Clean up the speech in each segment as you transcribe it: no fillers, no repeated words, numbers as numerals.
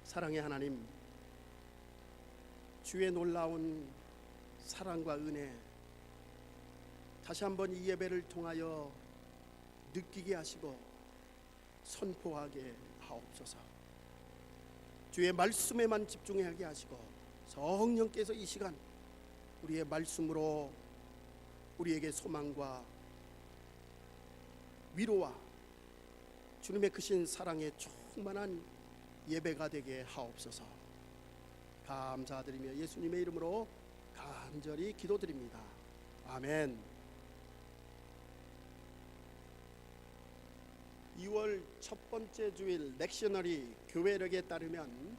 사랑의 하나님, 주의 놀라운 사랑과 은혜 다시 한번 이 예배를 통하여 느끼게 하시고 선포하게 하옵소서. 주의 말씀에만 집중하게 하시고 성령께서 이 시간 우리의 말씀으로 우리에게 소망과 위로와 주님의 크신 사랑에 충만한 예배가 되게 하옵소서. 감사드리며 예수님의 이름으로 간절히 기도드립니다. 아멘. 2월 첫 번째 주일 렉셔너리 교회력에 따르면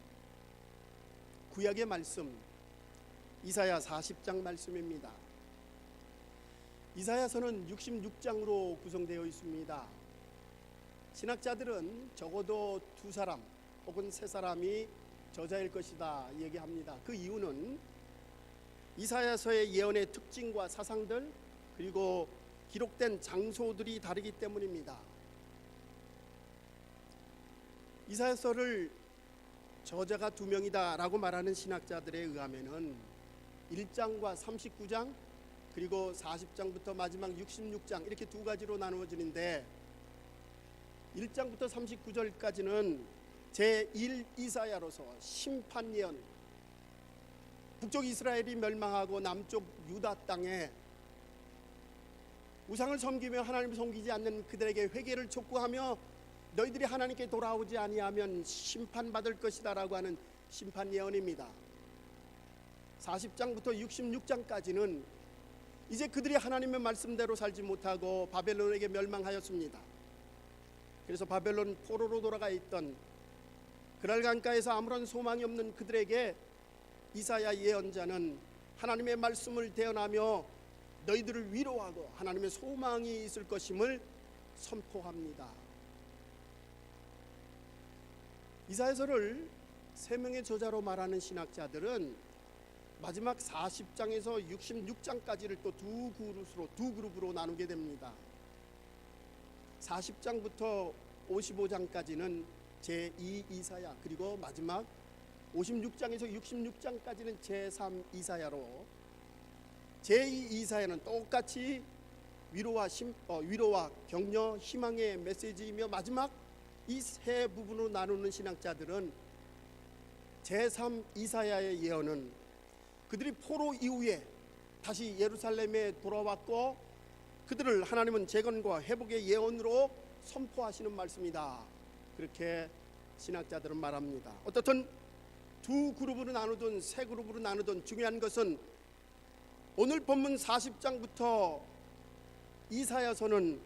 구약의 말씀 이사야 40장 말씀입니다. 이사야서는 66장으로 구성되어 있습니다. 신학자들은 적어도 2사람 혹은 3사람이 저자일 것이다 얘기합니다. 그 이유는 이사야서의 예언의 특징과 사상들 그리고 기록된 장소들이 다르기 때문입니다. 이사야서를 저자가 2명이다 라고 말하는 신학자들에 의하면 1장과 39장 그리고 40장부터 마지막 66장 이렇게 2가지로 나누어지는데 1장부터 39절까지는 제1 이사야로서 심판 예언, 북쪽 이스라엘이 멸망하고 남쪽 유다 땅에 우상을 섬기며 하나님을 섬기지 않는 그들에게 회개를 촉구하며 너희들이 하나님께 돌아오지 아니하면 심판받을 것이다 라고 하는 심판 예언입니다. 40장부터 66장까지는 이제 그들이 하나님의 말씀대로 살지 못하고 바벨론에게 멸망하였습니다. 그래서 바벨론 포로로 돌아가 있던 그랄 강가에서 아무런 소망이 없는 그들에게 이사야 예언자는 하나님의 말씀을 대언하며 너희들을 위로하고 하나님의 소망이 있을 것임을 선포합니다. 이사야서를 3명의 저자로 말하는 신학자들은 마지막 40장에서 66장까지를 또 두 그룹으로 나누게 됩니다. 40장부터 55장까지는 제2 이사야, 그리고 마지막 56장에서 66장까지는 제3 이사야로 제2 이사야는 똑같이 위로와 격려, 희망의 메시지이며 마지막 이 세 부분으로 나누는 신학자들은 제3 이사야의 예언은 그들이 포로 이후에 다시 예루살렘에 돌아왔고 그들을 하나님은 재건과 회복의 예언으로 선포하시는 말씀이다. 그렇게 신학자들은 말합니다. 어떻든 2그룹으로 나누든 3그룹으로 나누든 중요한 것은 오늘 본문 40장부터 이사야서는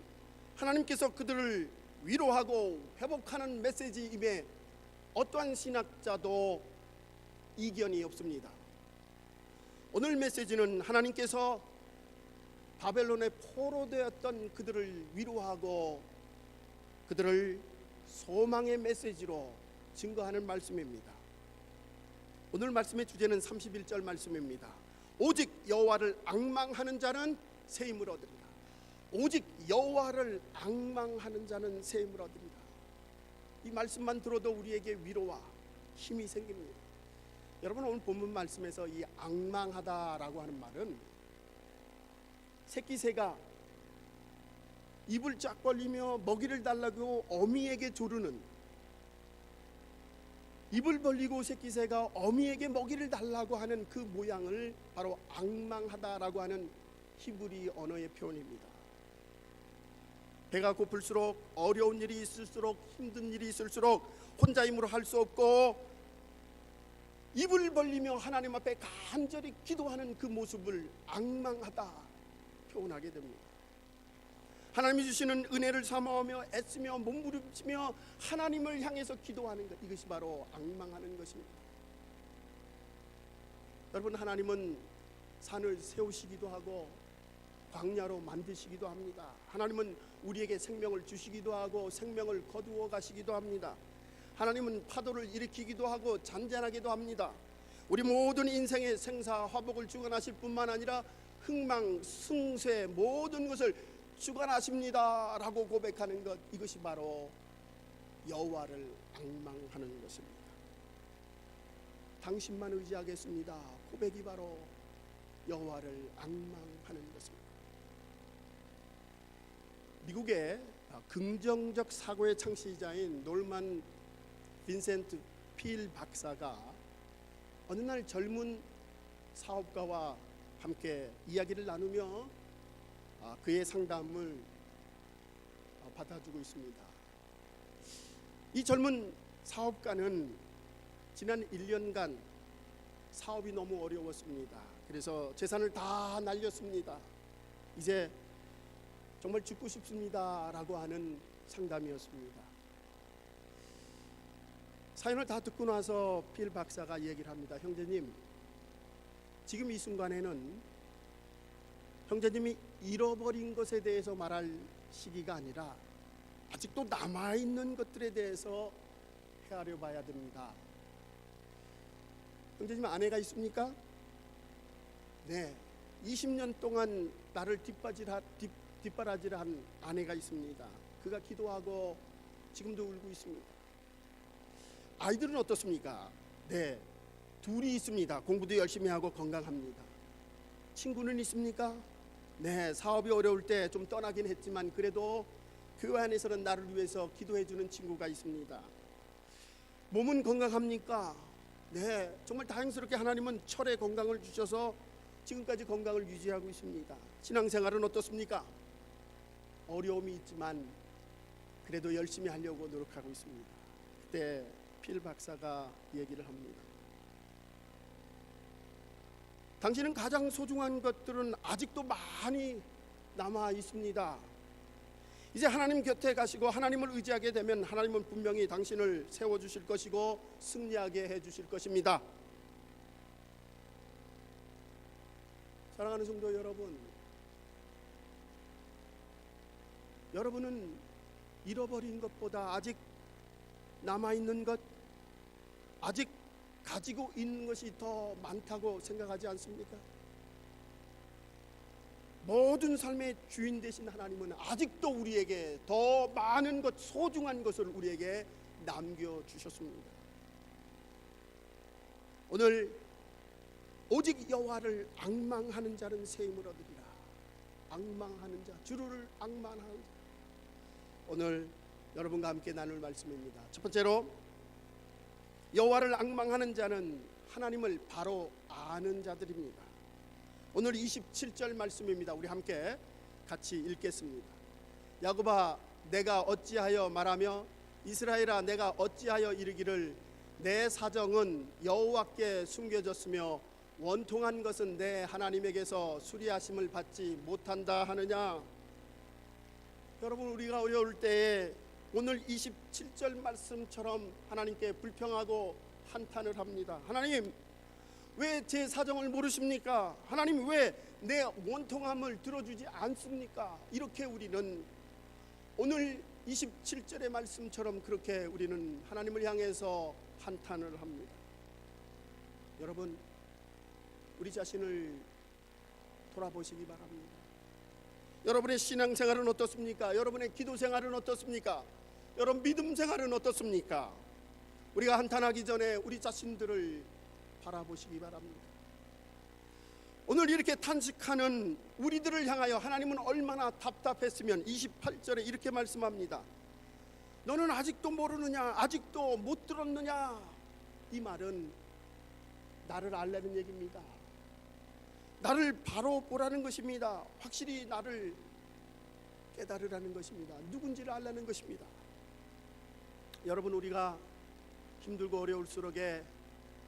하나님께서 그들을 위로하고 회복하는 메시지임에 어떠한 신학자도 이견이 없습니다. 오늘 메시지는 하나님께서 바벨론에 포로되었던 그들을 위로하고 그들을 소망의 메시지로 증거하는 말씀입니다. 오늘 말씀의 주제는 31절 말씀입니다. 오직 여호와를 앙망하는 자는 새 힘을 얻으리라. 오직 여호와를 앙망하는 자는 새 힘을 얻으리라. 이 말씀만 들어도 우리에게 위로와 힘이 생깁니다. 여러분, 오늘 본문 말씀에서 이 앙망하다라고 하는 말은 새끼 새가 입을 쫙 벌리며 먹이를 달라고 어미에게 조르는, 입을 벌리고 새끼 새가 어미에게 먹이를 달라고 하는 그 모양을 바로 앙망하다라고 하는 히브리 언어의 표현입니다. 배가 고플수록, 어려운 일이 있을수록, 힘든 일이 있을수록 혼자 힘으로 할 수 없고 입을 벌리며 하나님 앞에 간절히 기도하는 그 모습을 앙망하다 표현하게 됩니다. 하나님이 주시는 은혜를 사모하며 애쓰며 몸부림치며 하나님을 향해서 기도하는 것, 이것이 바로 앙망하는 것입니다. 여러분, 하나님은 산을 세우시기도 하고 광야로 만드시기도 합니다. 하나님은 우리에게 생명을 주시기도 하고 생명을 거두어 가시기도 합니다. 하나님은 파도를 일으키기도 하고 잔잔하기도 합니다. 우리 모든 인생의 생사화복을 주관하실 뿐만 아니라 흥망, 승쇠 모든 것을 주관하십니다 라고 고백하는 것, 이것이 바로 여호와를 앙망하는 것입니다. 당신만 의지하겠습니다. 고백이 바로 여호와를 앙망하는 것입니다. 미국의 긍정적 사고의 창시자인 놀만 빈센트 필 박사가 어느 날 젊은 사업가와 함께 이야기를 나누며 그의 상담을 받아주고 있습니다. 이 젊은 사업가는 지난 1년간 사업이 너무 어려웠습니다. 그래서 재산을 다 날렸습니다. 이제 정말 죽고 싶습니다 라고 하는 상담이었습니다. 사연을 다 듣고 나서 필 박사가 얘기를 합니다. 형제님, 지금 이 순간에는 형제님이 잃어버린 것에 대해서 말할 시기가 아니라 아직도 남아있는 것들에 대해서 헤아려 봐야 됩니다. 형제님, 아내가 있습니까? 네, 20년 동안 나를 뒷바라지한 아내가 있습니다. 그가 기도하고 지금도 울고 있습니다. 아이들은 어떻습니까? 네, 둘이 있습니다. 공부도 열심히 하고 건강합니다. 친구는 있습니까? 네, 사업이 어려울 때 좀 떠나긴 했지만 그래도 교회 안에서는 나를 위해서 기도해 주는 친구가 있습니다. 몸은 건강합니까? 네, 정말 다행스럽게 하나님은 철의 건강을 주셔서 지금까지 건강을 유지하고 있습니다. 신앙생활은 어떻습니까? 어려움이 있지만 그래도 열심히 하려고 노력하고 있습니다. 그때 필 박사가 얘기를 합니다. 당신은 가장 소중한 것들은 아직도 많이 남아 있습니다. 이제 하나님 곁에 가시고 하나님을 의지하게 되면 하나님은 분명히 당신을 세워주실 것이고 승리하게 해주실 것입니다. 사랑하는 성도 여러분, 여러분은 잃어버린 것보다 아직 남아있는 것, 아직 가지고 있는 것이 더 많다고 생각하지 않습니까? 모든 삶의 주인 되신 하나님은 아직도 우리에게 더 많은 것, 소중한 것을 우리에게 남겨주셨습니다. 오늘 오직 여호와를 앙망하는 자는 새 힘을 얻으리라. 앙망하는 자, 주를 앙망하는 자. 오늘 여러분과 함께 나눌 말씀입니다. 첫 번째로, 여호와를 앙망하는 자는 하나님을 바로 아는 자들입니다. 오늘 27절 말씀입니다. 우리 함께 같이 읽겠습니다. 야곱아, 내가 어찌하여 말하며 이스라엘아, 내가 어찌하여 이르기를 내 사정은 여호와께 숨겨졌으며 원통한 것은 내 하나님에게서 수리하심을 받지 못한다 하느냐. 여러분, 우리가 어려울 때에 오늘 27절 말씀처럼 하나님께 불평하고 한탄을 합니다. 하나님, 왜 제 사정을 모르십니까? 하나님, 왜 내 원통함을 들어주지 않습니까? 이렇게 우리는 오늘 27절의 말씀처럼 그렇게 우리는 하나님을 향해서 한탄을 합니다. 여러분, 우리 자신을 돌아보시기 바랍니다. 여러분의 신앙생활은 어떻습니까? 여러분의 기도생활은 어떻습니까? 여러분 믿음 생활은 어떻습니까? 우리가 한탄하기 전에 우리 자신들을 바라보시기 바랍니다. 오늘 이렇게 탄식하는 우리들을 향하여 하나님은 얼마나 답답했으면 28절에 이렇게 말씀합니다. 너는 아직도 모르느냐? 아직도 못 들었느냐? 이 말은 나를 알라는 얘기입니다. 나를 바로 보라는 것입니다. 확실히 나를 깨달으라는 것입니다. 누군지를 알라는 것입니다. 여러분, 우리가 힘들고 어려울수록에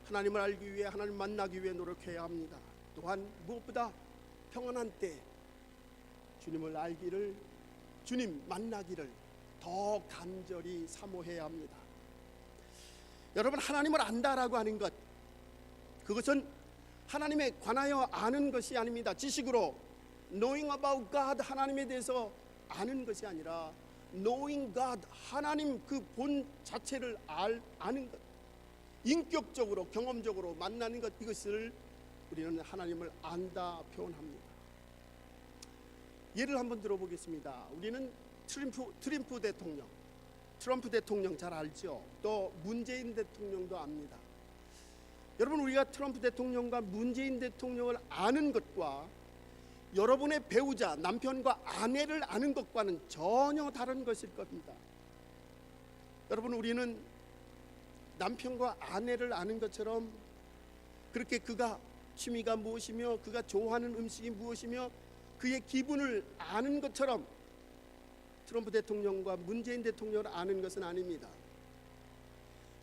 하나님을 알기 위해, 하나님 만나기 위해 노력해야 합니다. 또한 무엇보다 평안한 때 주님을 알기를, 주님 만나기를 더 간절히 사모해야 합니다. 여러분, 하나님을 안다라고 하는 것, 그것은 하나님에 관하여 아는 것이 아닙니다. 지식으로 knowing about God, 하나님에 대해서 아는 것이 아니라 knowing God, 하나님 그 본 자체를 아는 것, 인격적으로 경험적으로 만나는 것, 이것을 우리는 하나님을 안다 표현합니다. 예를 한번 들어보겠습니다. 우리는 트럼프 대통령 잘 알죠. 또 문재인 대통령도 압니다. 여러분, 우리가 트럼프 대통령과 문재인 대통령을 아는 것과 여러분의 배우자, 남편과 아내를 아는 것과는 전혀 다른 것일 겁니다. 여러분, 우리는 남편과 아내를 아는 것처럼 그렇게 그가 취미가 무엇이며 그가 좋아하는 음식이 무엇이며 그의 기분을 아는 것처럼 트럼프 대통령과 문재인 대통령을 아는 것은 아닙니다.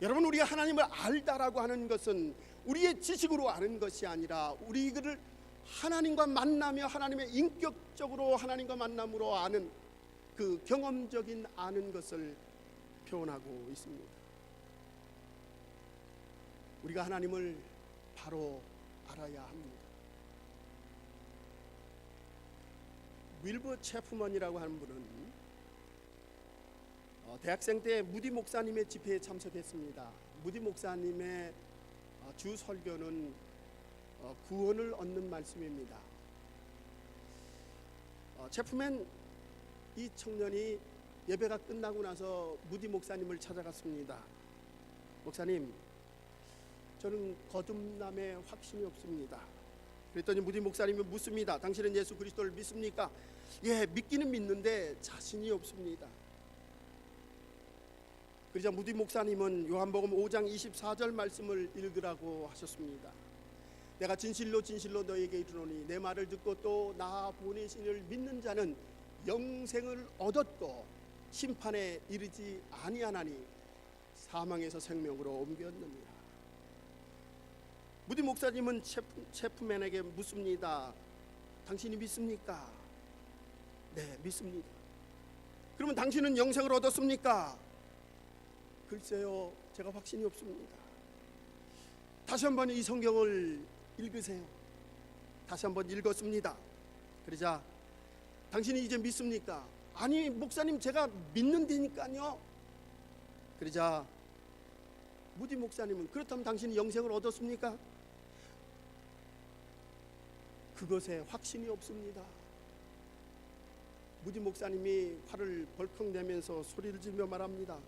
여러분, 우리가 하나님을 알다라고 하는 것은 우리의 지식으로 아는 것이 아니라 우리를 하나님과 만나며 하나님의 인격적으로 하나님과 만남으로 아는 그 경험적인 아는 것을 표현하고 있습니다. 우리가 하나님을 바로 알아야 합니다. 윌버 체프먼이라고 하는 분은 대학생 때 무디 목사님의 집회에 참석했습니다. 무디 목사님의 주 설교는 구원을 얻는 말씀입니다. 체프맨 이 청년이 예배가 끝나고 나서 무디 목사님을 찾아갔습니다. 목사님, 저는 거듭남에 확신이 없습니다. 그랬더니 무디 목사님이 묻습니다. 당신은 예수 그리스도를 믿습니까? 예, 믿기는 믿는데 자신이 없습니다. 그러자 무디 목사님은 요한복음 5장 24절 말씀을 읽으라고 하셨습니다. 내가 진실로 진실로 너에게 이르노니 내 말을 듣고 또 나 보내신 이를 믿는 자는 영생을 얻었고 심판에 이르지 아니하나니 사망에서 생명으로 옮겼느니라. 무디 목사님은 체프맨에게 묻습니다. 당신이 믿습니까? 네, 믿습니다. 그러면 당신은 영생을 얻었습니까? 글쎄요, 제가 확신이 없습니다. 다시 한번 이 성경을 읽으세요. 다시 한번 읽었습니다. 그러자 당신이 이제 믿습니까? 아니 목사님, 제가 믿는다니까요. 그러자 무디 목사님은 그렇다면 당신이 영생을 얻었습니까? 그것에 확신이 없습니다. 무디 목사님이 화를 벌컥 내면서 소리를 지르며 말합니다.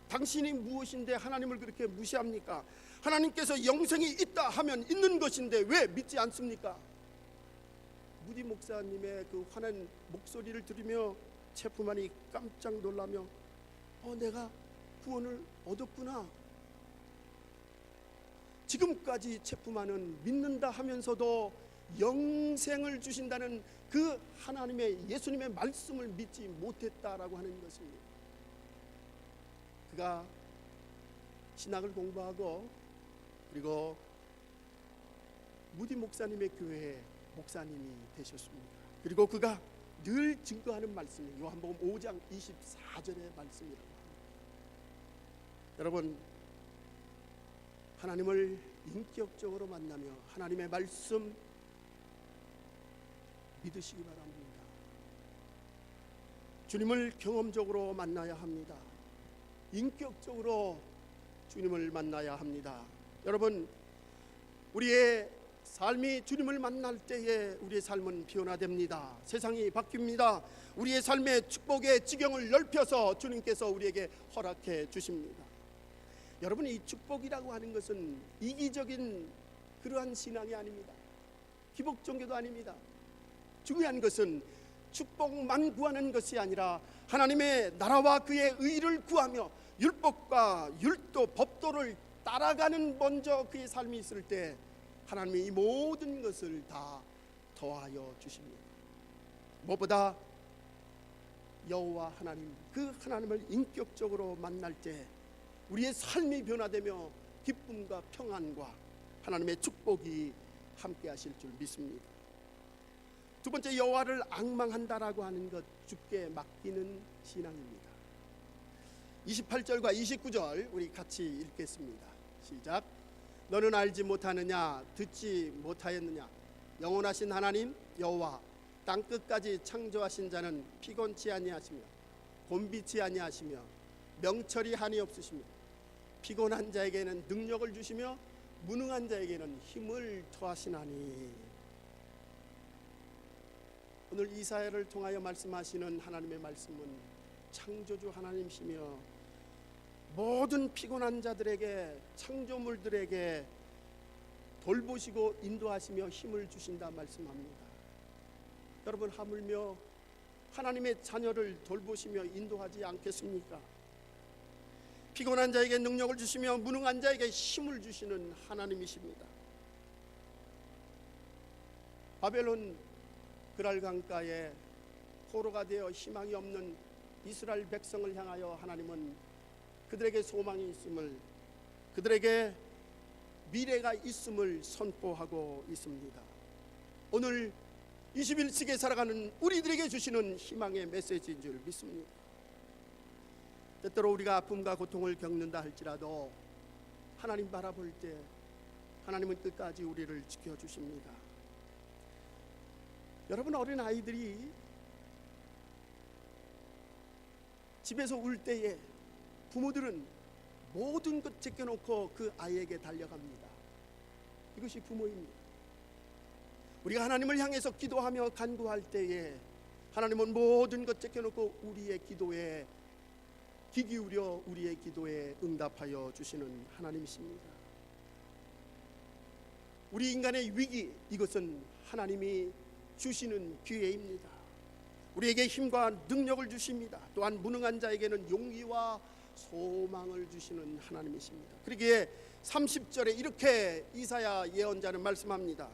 당신이 무엇인데 하나님을 그렇게 무시합니까? 하나님께서 영생이 있다 하면 있는 것인데 왜 믿지 않습니까? 무디 목사님의 그 화난 목소리를 들으며 체프만이 깜짝 놀라며 내가 구원을 얻었구나. 지금까지 체프만은 믿는다 하면서도 영생을 주신다는 그 하나님의 예수님의 말씀을 믿지 못했다라고 하는 것입니다. 그가 신학을 공부하고 그리고 무디 목사님의 교회에 목사님이 되셨습니다. 그리고 그가 늘 증거하는 말씀이 요한복음 5장 24절의 말씀이라고 합니다. 여러분, 하나님을 인격적으로 만나며 하나님의 말씀 믿으시기 바랍니다. 주님을 경험적으로 만나야 합니다. 인격적으로 주님을 만나야 합니다. 여러분, 우리의 삶이 주님을 만날 때에 우리의 삶은 변화됩니다. 세상이 바뀝니다. 우리의 삶의 축복의 지경을 넓혀서 주님께서 우리에게 허락해 주십니다. 여러분, 이 축복이라고 하는 것은 이기적인 그러한 신앙이 아닙니다. 기복 종교도 아닙니다. 중요한 것은 축복만 구하는 것이 아니라 하나님의 나라와 그의 의를 구하며 율법과 율도, 법도를 따라가는 먼저 그의 삶이 있을 때 하나님이 이 모든 것을 다 더하여 주십니다. 무엇보다 여호와 하나님, 그 하나님을 인격적으로 만날 때 우리의 삶이 변화되며 기쁨과 평안과 하나님의 축복이 함께 하실 줄 믿습니다. 두 번째, 여호와를 앙망한다라고 하는 것, 주께 맡기는 신앙입니다. 28절과 29절 우리 같이 읽겠습니다. 시작. 너는 알지 못하느냐, 듣지 못하였느냐? 영원하신 하나님 여호와 땅끝까지 창조하신 자는 피곤치 아니하시며 곤비치 아니하시며 명철이 한이 없으시며 피곤한 자에게는 능력을 주시며 무능한 자에게는 힘을 더하시나니. 오늘 이사야를 통하여 말씀하시는 하나님의 말씀은 창조주 하나님이시며 모든 피곤한 자들에게, 창조물들에게 돌보시고 인도하시며 힘을 주신다 말씀합니다. 여러분, 하물며 하나님의 자녀를 돌보시며 인도하지 않겠습니까? 피곤한 자에게 능력을 주시며 무능한 자에게 힘을 주시는 하나님이십니다. 바벨론 그랄강가에 포로가 되어 희망이 없는 이스라엘 백성을 향하여 하나님은 그들에게 소망이 있음을, 그들에게 미래가 있음을 선포하고 있습니다. 오늘 21세기에 살아가는 우리들에게 주시는 희망의 메시지인 줄 믿습니다. 때때로 우리가 아픔과 고통을 겪는다 할지라도 하나님 바라볼 때 하나님은 끝까지 우리를 지켜주십니다. 여러분, 어린 아이들이 집에서 울 때에 부모들은 모든 것 제껴놓고 그 아이에게 달려갑니다. 이것이 부모입니다. 우리가 하나님을 향해서 기도하며 간구할 때에 하나님은 모든 것 제껴놓고 우리의 기도에 귀 기울여 우리의 기도에 응답하여 주시는 하나님이십니다. 우리 인간의 위기, 이것은 하나님이 주시는 기회입니다. 우리에게 힘과 능력을 주십니다. 또한 무능한 자에게는 용기와 소망을 주시는 하나님이십니다. 그러기에 30절에 이렇게 이사야 예언자는 말씀합니다.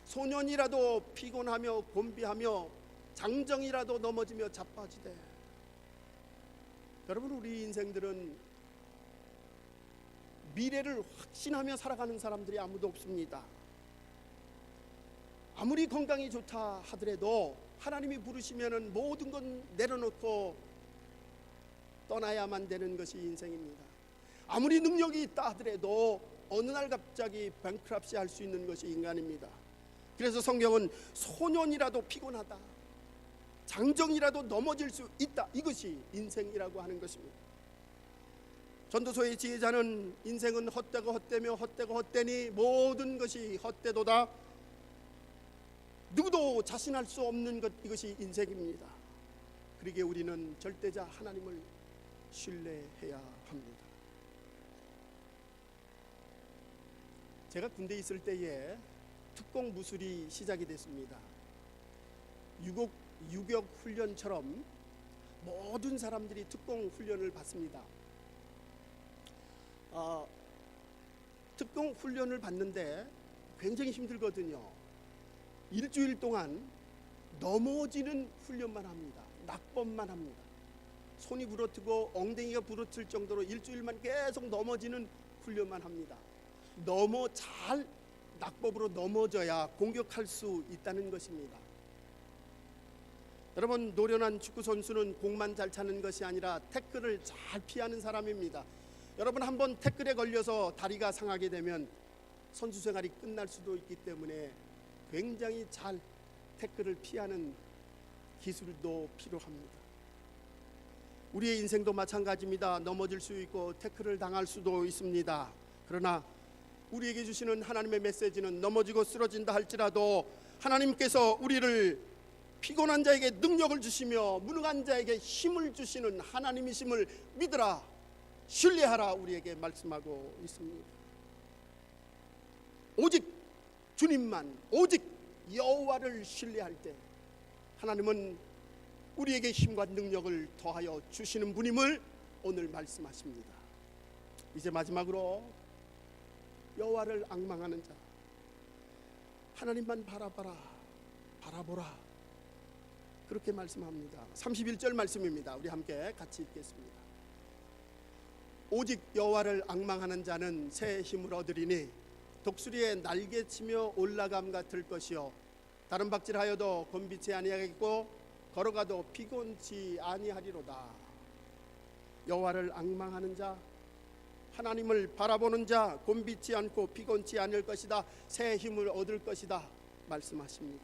소년이라도 피곤하며 곤비하며 장정이라도 넘어지며 자빠지되. 여러분, 우리 인생들은 미래를 확신하며 살아가는 사람들이 아무도 없습니다. 아무리 건강이 좋다 하더라도 하나님이 부르시면은 모든 건 내려놓고 떠나야만 되는 것이 인생입니다. 아무리 능력이 있다 하더라도 어느 날 갑자기 뱅크럽시 할 수 있는 것이 인간입니다. 그래서 성경은 소년이라도 피곤하다, 장정이라도 넘어질 수 있다, 이것이 인생이라고 하는 것입니다. 전도서의 지혜자는 인생은 헛되고 헛되며 헛되고 헛되니 모든 것이 헛되도다, 누구도 자신할 수 없는 것, 이것이 인생입니다. 그러기에 우리는 절대자 하나님을 신뢰해야 합니다. 제가 군대에 있을 때에 특공 무술이 시작이 됐습니다. 유격 훈련처럼 모든 사람들이 특공 훈련을 받습니다. 특공 훈련을 받는데 굉장히 힘들거든요. 일주일 동안 넘어지는 훈련만 합니다. 낙법만 합니다. 손이 부러뜨고 엉덩이가 부러질 정도로 일주일만 계속 넘어지는 훈련만 합니다. 잘 낙법으로 넘어져야 공격할 수 있다는 것입니다. 여러분, 노련한 축구 선수는 공만 잘 차는 것이 아니라 태클을 잘 피하는 사람입니다. 여러분, 한번 태클에 걸려서 다리가 상하게 되면 선수 생활이 끝날 수도 있기 때문에 굉장히 잘 태클을 피하는 기술도 필요합니다. 우리의 인생도 마찬가지입니다. 넘어질 수 있고 태클을 당할 수도 있습니다. 그러나 우리에게 주시는 하나님의 메시지는 넘어지고 쓰러진다 할지라도 하나님께서 우리를 피곤한 자에게 능력을 주시며 무능한 자에게 힘을 주시는 하나님이심을 믿으라, 신뢰하라, 우리에게 말씀하고 있습니다. 오직 주님만, 오직 여호와를 신뢰할 때 하나님은 우리에게 힘과 능력을 더하여 주시는 분임을 오늘 말씀하십니다. 이제 마지막으로 여호와를 앙망하는 자, 하나님만 바라보라, 그렇게 말씀합니다. 31절 말씀입니다. 우리 함께 같이 읽겠습니다. 오직 여호와를 앙망하는 자는 새 힘을 얻으리니 독수리의 날개치며 올라감 같을 것이요 다른 박질하여도 곤비치 아니하겠고 걸어가도 피곤치 아니하리로다. 여호와를 앙망하는 자, 하나님을 바라보는 자, 곤비치 않고 피곤치 않을 것이다, 새 힘을 얻을 것이다 말씀하십니다.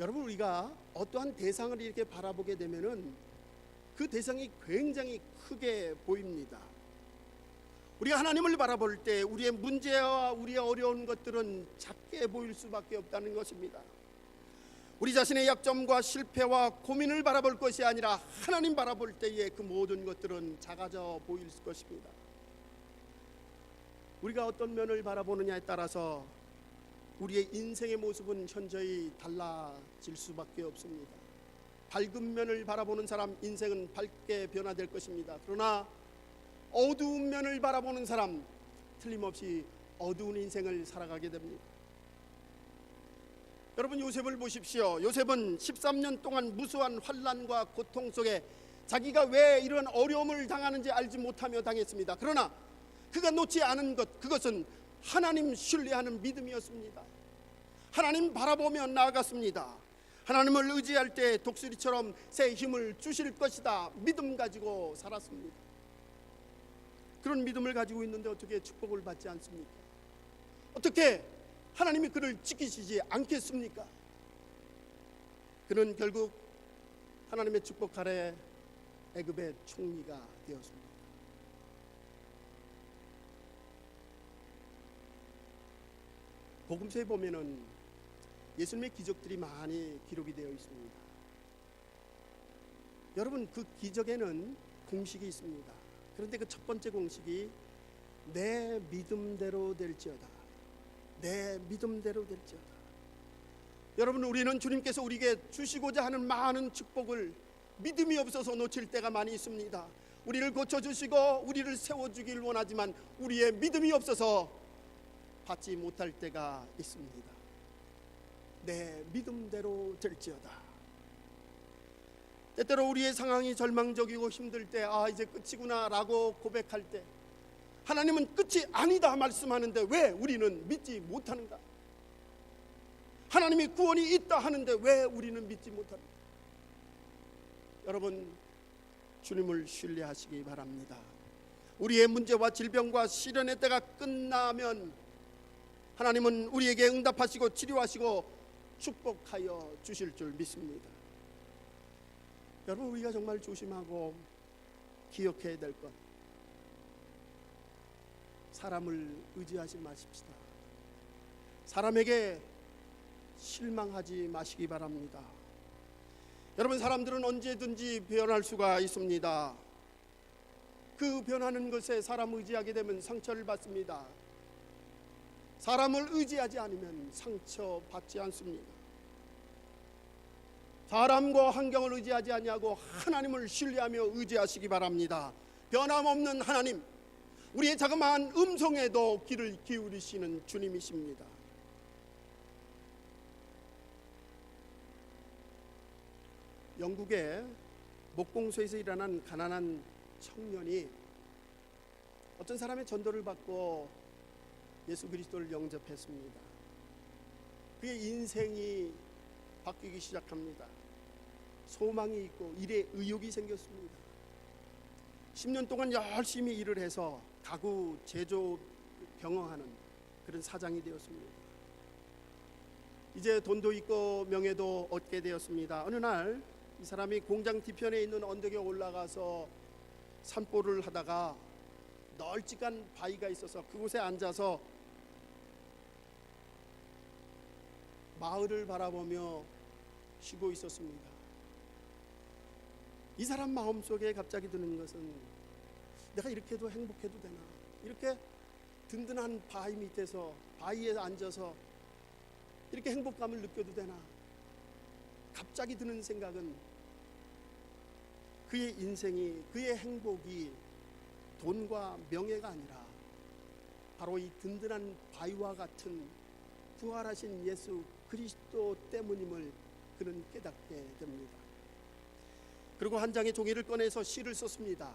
여러분, 우리가 어떠한 대상을 이렇게 바라보게 되면은 그 대상이 굉장히 크게 보입니다. 우리가 하나님을 바라볼 때 우리의 문제와 우리의 어려운 것들은 작게 보일 수밖에 없다는 것입니다. 우리 자신의 약점과 실패와 고민을 바라볼 것이 아니라 하나님 바라볼 때에 그 모든 것들은 작아져 보일 것입니다. 우리가 어떤 면을 바라보느냐에 따라서 우리의 인생의 모습은 현저히 달라질 수밖에 없습니다. 밝은 면을 바라보는 사람 인생은 밝게 변화될 것입니다. 그러나 어두운 면을 바라보는 사람 틀림없이 어두운 인생을 살아가게 됩니다. 여러분, 요셉을 보십시오. 요셉은 13년 동안 무수한 환난과 고통 속에 자기가 왜 이런 어려움을 당하는지 알지 못하며 당했습니다. 그러나 그가 놓지 않은 것, 그것은 하나님 신뢰하는 믿음이었습니다. 하나님 바라보며 나아갔습니다. 하나님을 의지할 때 독수리처럼 새 힘을 주실 것이다 믿음 가지고 살았습니다. 그런 믿음을 가지고 있는데 어떻게 축복을 받지 않습니까? 어떻게 하나님이 그를 지키시지 않겠습니까? 그는 결국 하나님의 축복 아래 애굽의 총리가 되었습니다. 복음서에 보면은 예수님의 기적들이 많이 기록이 되어 있습니다. 여러분, 그 기적에는 공식이 있습니다. 그런데 그 첫 번째 공식이 내 믿음대로 될지어다. 내 믿음대로 될지어다. 여러분, 우리는 주님께서 우리에게 주시고자 하는 많은 축복을 믿음이 없어서 놓칠 때가 많이 있습니다. 우리를 고쳐주시고 우리를 세워주길 원하지만 우리의 믿음이 없어서 받지 못할 때가 있습니다. 내 믿음대로 될지어다. 때때로 우리의 상황이 절망적이고 힘들 때 이제 끝이구나 라고 고백할 때 하나님은 끝이 아니다 말씀하는데 왜 우리는 믿지 못하는가? 하나님이 구원이 있다 하는데 왜 우리는 믿지 못하는가? 여러분, 주님을 신뢰하시기 바랍니다. 우리의 문제와 질병과 시련의 때가 끝나면 하나님은 우리에게 응답하시고 치료하시고 축복하여 주실 줄 믿습니다. 여러분, 우리가 정말 조심하고 기억해야 될 것, 사람을 의지하지 마십시다. 사람에게 실망하지 마시기 바랍니다. 여러분, 사람들은 언제든지 변할 수가 있습니다. 그 변하는 것에 사람 의지하게 되면 상처를 받습니다. 사람을 의지하지 않으면 상처받지 않습니다. 사람과 환경을 의지하지 아니하고 하나님을 신뢰하며 의지하시기 바랍니다. 변함없는 하나님, 우리의 자그마한 음성에도 귀를 기울이시는 주님이십니다. 영국의 목공소에서 일어난 가난한 청년이 어떤 사람의 전도를 받고 예수 그리스도를 영접했습니다. 그의 인생이 바뀌기 시작합니다. 소망이 있고 일에 의욕이 생겼습니다. 10년 동안 열심히 일을 해서 가구 제조 경영하는 그런 사장이 되었습니다. 이제 돈도 있고 명예도 얻게 되었습니다. 어느 날 이 사람이 공장 뒤편에 있는 언덕에 올라가서 산보를 하다가 널찍한 바위가 있어서 그곳에 앉아서 마을을 바라보며 쉬고 있었습니다. 이 사람 마음속에 갑자기 드는 것은 내가 이렇게도 행복해도 되나? 이렇게 든든한 바위 밑에서 바위에 앉아서 이렇게 행복감을 느껴도 되나? 갑자기 드는 생각은 그의 인생이, 그의 행복이 돈과 명예가 아니라 바로 이 든든한 바위와 같은 부활하신 예수 그리스도 때문임을 그는 깨닫게 됩니다. 그리고 한 장의 종이를 꺼내서 시를 썼습니다.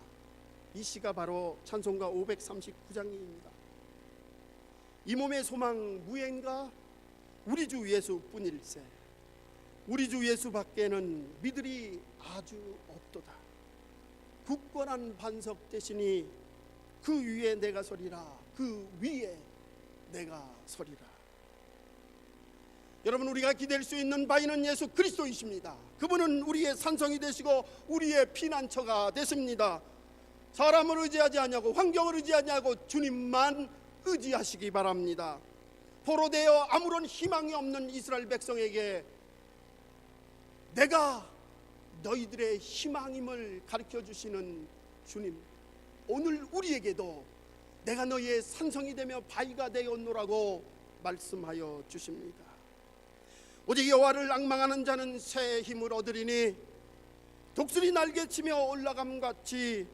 이 시가 바로 찬송가 539장입니다. 이 몸의 소망 무행가 우리 주 예수뿐일세. 우리 주 예수 밖에는 믿으리 아주 없도다. 굳건한 반석 대신이 그 위에 내가 서리라. 그 위에 내가 서리라. 여러분, 우리가 기댈 수 있는 바위는 예수 그리스도이십니다. 그분은 우리의 산성이 되시고 우리의 피난처가 되십니다. 사람을 의지하지 아니하고 환경을 의지하지 아니하고 주님만 의지하시기 바랍니다. 포로되어 아무런 희망이 없는 이스라엘 백성에게 내가 너희들의 희망임을 가르쳐 주시는 주님, 오늘 우리에게도 내가 너희의 산성이 되며 바위가 되었노라고 말씀하여 주십니다. 오직 여호와를 앙망하는 자는 새 힘을 얻으리니 독수리 날개치며 올라감같이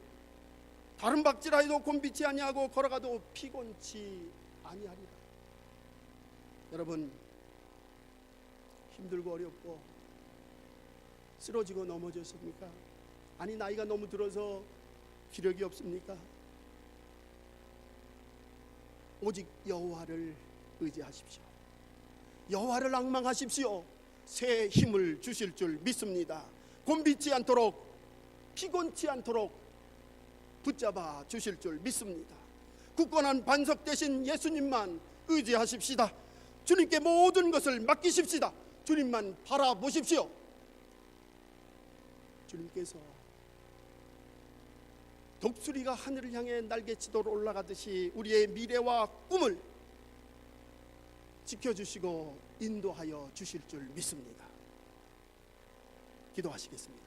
다른 박질하여도 곤비치 아니하고 걸어가도 피곤치 아니하리라. 여러분, 힘들고 어렵고 쓰러지고 넘어졌습니까? 아니, 나이가 너무 들어서 기력이 없습니까? 오직 여호와를 의지하십시오. 여호와를 앙망하십시오. 새 힘을 주실 줄 믿습니다. 곤비치 않도록, 피곤치 않도록 붙잡아 주실 줄 믿습니다. 굳건한 반석 되신 예수님만 의지하십시다. 주님께 모든 것을 맡기십시다. 주님만 바라보십시오. 주님께서 독수리가 하늘을 향해 날개치도록 올라가듯이 우리의 미래와 꿈을 지켜주시고 인도하여 주실 줄 믿습니다. 기도하시겠습니다.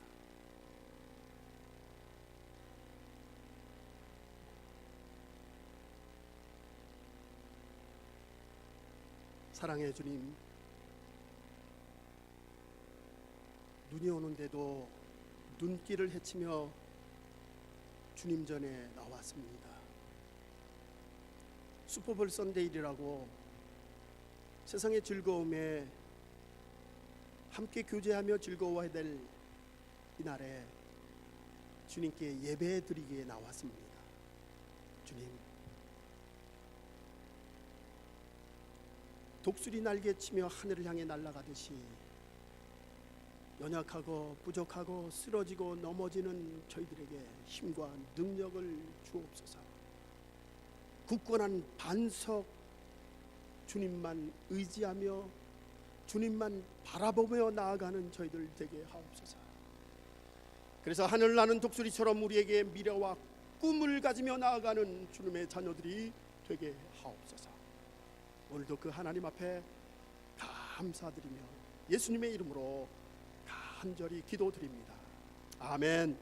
사랑의 주님, 눈이 오는데도 눈길을 헤치며 주님 전에 나왔습니다. 슈퍼볼 선데이라고 세상의 즐거움에 함께 교제하며 즐거워야 될 이날에 주님께 예배 드리기에 나왔습니다. 주님, 독수리 날개치며 하늘을 향해 날아가듯이 연약하고 부족하고 쓰러지고 넘어지는 저희들에게 힘과 능력을 주옵소서. 굳건한 반석 주님만 의지하며 주님만 바라보며 나아가는 저희들 되게 하옵소서. 그래서 하늘 나는 독수리처럼 우리에게 미래와 꿈을 가지며 나아가는 주님의 자녀들이 되게 하옵소서. 오늘도 그 하나님 앞에 감사드리며 예수님의 이름으로 간절히 기도드립니다. 아멘.